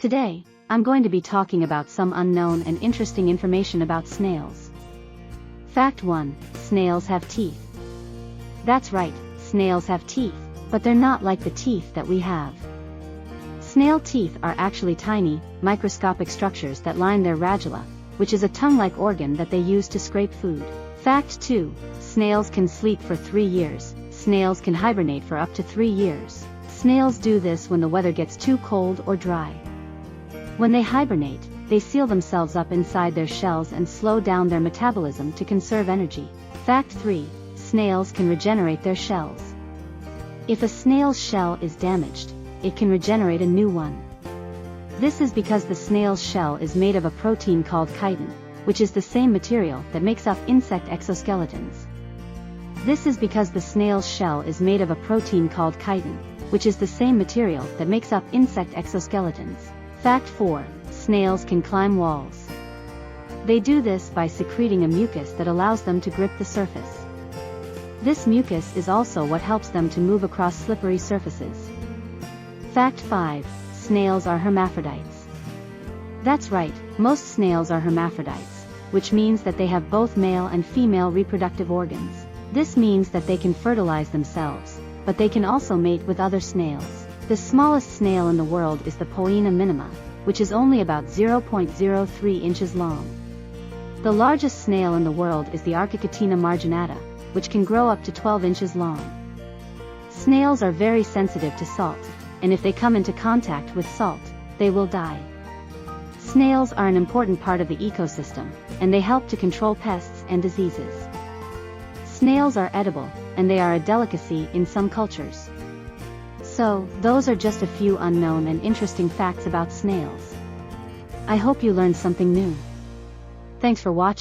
Today, I'm going to be talking about some unknown and interesting information about snails. Fact 1. Snails have teeth. That's right, snails have teeth, but they're not like the teeth that we have. Snail teeth are actually tiny, microscopic structures that line their radula, which is a tongue-like organ that they use to scrape food. Fact 2. Snails can sleep for 3 years. Snails can hibernate for up to 3 years. Snails do this when the weather gets too cold or dry. When they hibernate, they seal themselves up inside their shells and slow down their metabolism to conserve energy. Fact 3. Snails can regenerate their shells. If a snail's shell is damaged, it can regenerate a new one. This is because the snail's shell is made of a protein called chitin, which is the same material that makes up insect exoskeletons. This is because the snail's shell is made of a protein called chitin, which is the same material that makes up insect exoskeletons. Fact 4. Snails can climb walls. They do this by secreting a mucus that allows them to grip the surface. This mucus is also what helps them to move across slippery surfaces. Fact 5. Snails are hermaphrodites. That's right, most snails are hermaphrodites, which means that they have both male and female reproductive organs. This means that they can fertilize themselves, but they can also mate with other snails. The smallest snail in the world is the Poena minima, which is only about 0.03 inches long. The largest snail in the world is the Archaecatina marginata, which can grow up to 12 inches long. Snails are very sensitive to salt, and if they come into contact with salt, they will die. Snails are an important part of the ecosystem, and they help to control pests and diseases. Snails are edible, and they are a delicacy in some cultures. So, those are just a few unknown and interesting facts about snails. I hope you learned something new. Thanks for watching.